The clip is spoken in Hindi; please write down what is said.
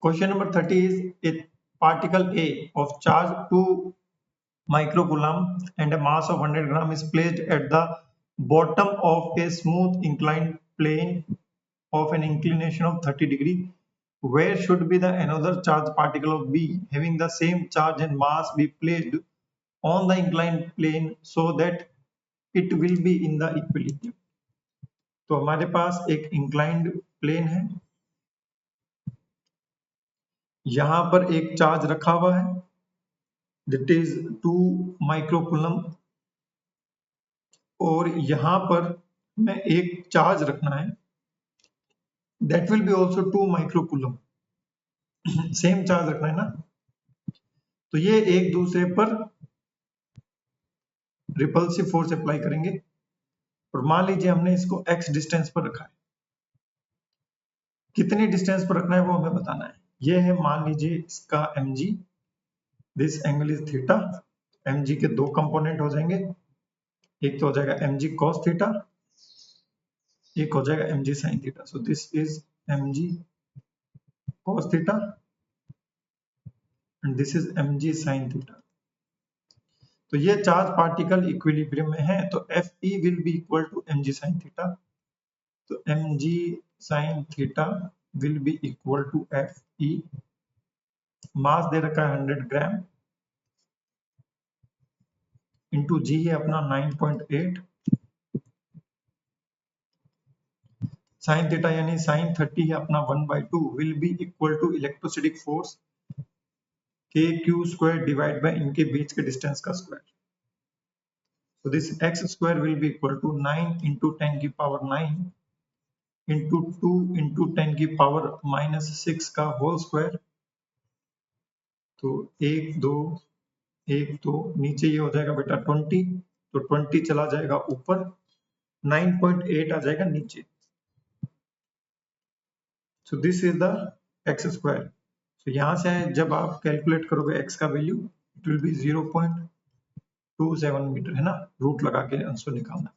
Question number 30 is a particle A of charge 2 microcoulomb and a mass of 100 gram is placed at the bottom of a smooth inclined plane of an inclination of 30 degree. Where should be the another charged particle of B having the same charge and mass be placed on the inclined plane so that it will be in the equilibrium? तो हमारे पास एक inclined plane है, यहां पर एक चार्ज रखा हुआ है that is 2 माइक्रोकूलम, और यहां पर मैं एक चार्ज रखना है that will be also 2 microcoulomb, same charge रखना है ना। तो ये एक दूसरे पर रिपल्सिव फोर्स अप्लाई करेंगे, और मान लीजिए हमने इसको x डिस्टेंस पर रखा है, कितनी डिस्टेंस पर रखना है वो हमें बताना है। ये है मान लीजिए इसका mg, this angle is theta. mg के दो कंपोनेंट हो जाएंगे, एक तो हो जाएगा mg cos थीटा, एक हो जाएगा mg sin theta. So this is mg cos theta and this is mg sin theta. तो ये चार्ज पार्टिकल इक्विलिब्रियम में है, तो Fe will be equal to mg sin theta. तो mg sin theta will be equal to Fe, mass दे रखा है 100 ग्राम, इंटू जी है अपना 9.8, साइन थीटा यानी साइन 30 है अपना 1/2 will be equal to electrostatic force के क्यू स्क्वायर डिवाइड बाय इनके बीच के डिस्टेंस का square. So this x square will be equal to 9 into 10 की पावर 9 into 2 into 10 की पावर minus 6 का होल स्क्वायर। तो 1 2 1 2 नीचे ये हो जाएगा बेटा 20, तो 20 चला जाएगा ऊपर, 9.8 आ जाएगा नीचे। So this is the x square. So यहाँ से जब आप कैलकुलेट करोगे x का value, it will be 0.27 metre, है ना, रूट लगा के आंसर निकालना।